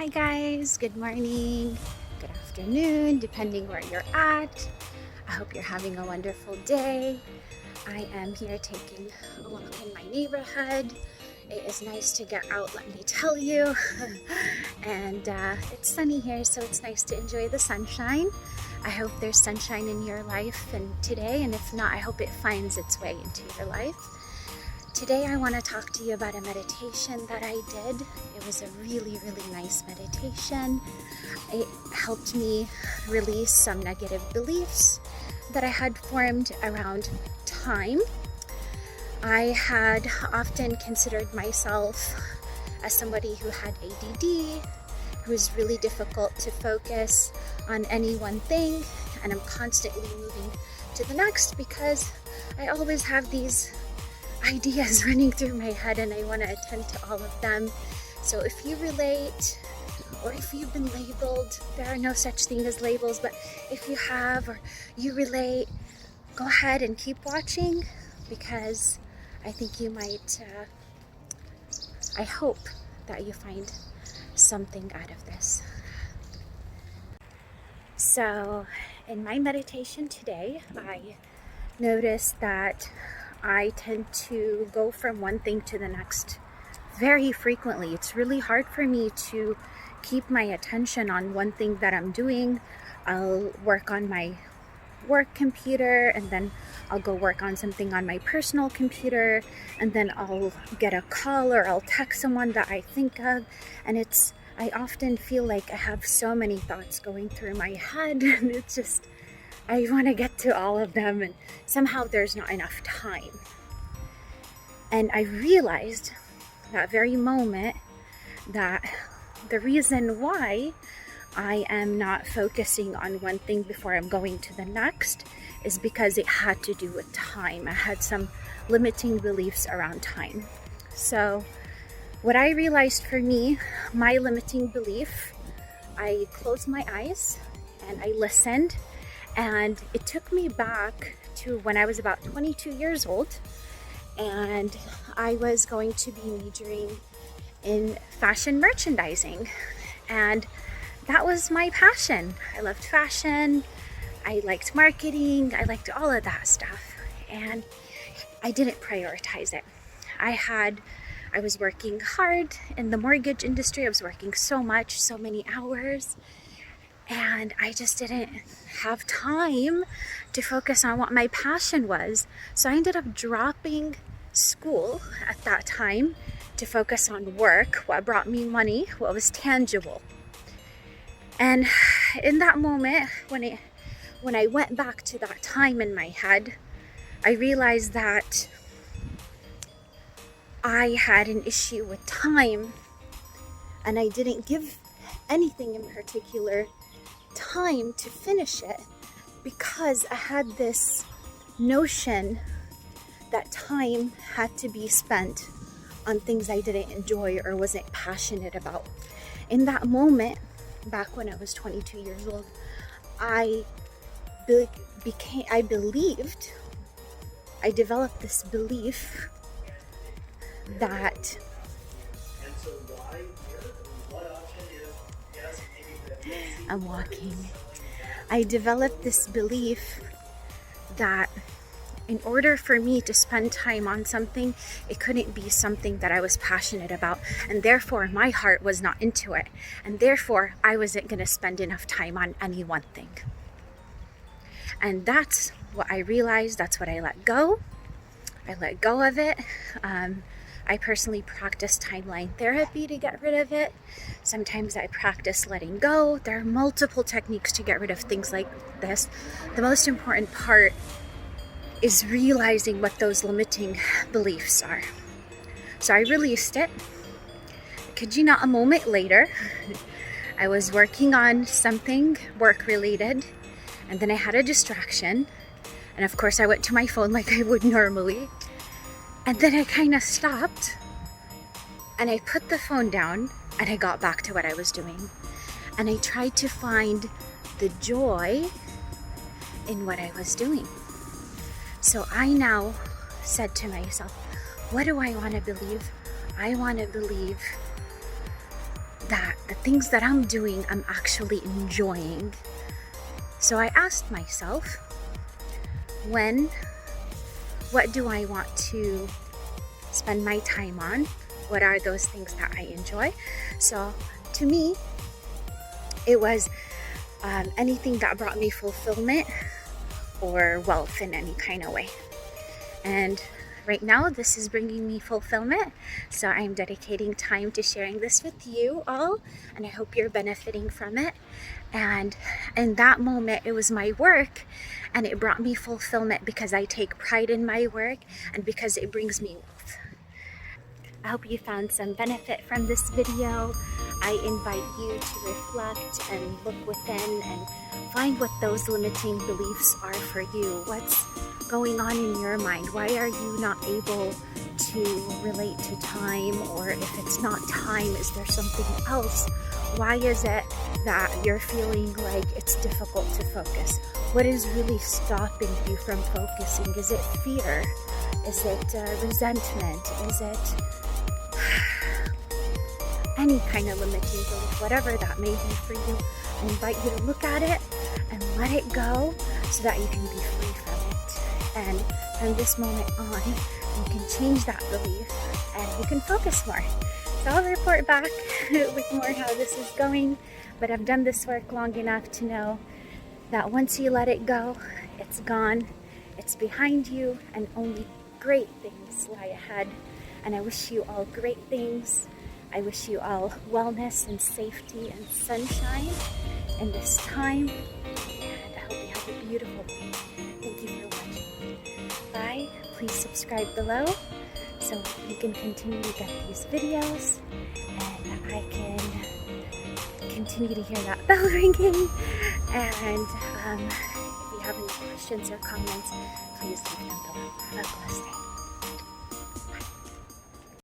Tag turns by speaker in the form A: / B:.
A: Hi guys, good morning, good afternoon, depending where you're at. I hope you're having a wonderful day. I am here taking a walk in my neighborhood. It is nice to get out, let me tell you. And it's sunny here, so it's nice to enjoy the sunshine. I hope there's sunshine in your life and today, and if not, I hope it finds its way into your life. Today I want to talk to you about a meditation that I did. It was a really nice meditation. It helped me release some negative beliefs that I had formed around time. I had often considered myself as somebody who had ADD, who is really difficult to focus on any one thing, and I'm constantly moving to the next because I always have these ideas running through my head and I want to attend to all of them. So if you relate, or if you've been labeled, there are no such thing as labels, but if you have or you relate, go ahead and keep watching because I think you might, I hope that you find something out of this. So in my meditation today, I noticed that I tend to go from one thing to the next very frequently. It's really hard for me to keep my attention on one thing that I'm doing. I'll work on my work computer and then I'll go work on something on my personal computer and then I'll get a call or I'll text someone that I think of, and I often feel like I have so many thoughts going through my head and it's just I want to get to all of them and somehow there's not enough time. And I realized that very moment that the reason why I am not focusing on one thing before I'm going to the next is because it had to do with time. I had some limiting beliefs around time. So what I realized for me, my limiting belief, I closed my eyes and I listened. And it took me back to when I was about 22 years old and I was going to be majoring in fashion merchandising. And that was my passion. I loved fashion, I liked marketing, I liked all of that stuff. And I didn't prioritize it. I was working hard in the mortgage industry. I was working so much, so many hours. And I just didn't have time to focus on what my passion was. So I ended up dropping school at that time to focus on work, what brought me money, what was tangible. And in that moment, when I went back to that time in my head, I realized that I had an issue with time and I didn't give anything in particular time to finish it because I had this notion that time had to be spent on things I didn't enjoy or wasn't passionate about. In that moment, back when I was 22 years old, I developed this belief that I'm walking. I developed this belief that in order for me to spend time on something, it couldn't be something that I was passionate about, and therefore my heart was not into it, and therefore I wasn't going to spend enough time on any one thing. And that's what I realized. That's what I let go. I let go of it. I personally practice timeline therapy to get rid of it. Sometimes I practice letting go. There are multiple techniques to get rid of things like this. The most important part is realizing what those limiting beliefs are. So I released it. Kid you not, a moment later, I was working on something work related, and then I had a distraction. And of course I went to my phone like I would normally. And then I kind of stopped and I put the phone down and I got back to what I was doing. And I tried to find the joy in what I was doing. So I now said to myself, what do I want to believe? I want to believe that the things that I'm doing, I'm actually enjoying. So I asked myself, what do I want to spend my time on? What are those things that I enjoy? So to me, it was anything that brought me fulfillment or wealth in any kind of way. And right now, this is bringing me fulfillment. So I'm dedicating time to sharing this with you all, and I hope you're benefiting from it. And in that moment, it was my work, and it brought me fulfillment because I take pride in my work and because it brings me wealth. I hope you found some benefit from this video. I invite you to reflect and look within and find what those limiting beliefs are for you. What's going on in your mind? Why are you not able to relate to time? Or if it's not time, is there something else? Why is it that you're feeling like it's difficult to focus? What is really stopping you from focusing? Is it fear? Is it resentment? Is it any kind of limiting belief, whatever that may be for you? I invite you to look at it and let it go so that you can be free from it. And from this moment on, you can change that belief and you can focus more. So I'll report back with more how this is going, but I've done this work long enough to know that once you let it go, it's gone, it's behind you, and only great things lie ahead. And I wish you all great things. I wish you all wellness and safety and sunshine in this time. And I hope you have a beautiful day. Thank you for watching. Bye. Please subscribe below so you can continue to get these videos and I can continue to hear that bell ringing. And if you have any questions or comments, please leave them below. Have a blessed day.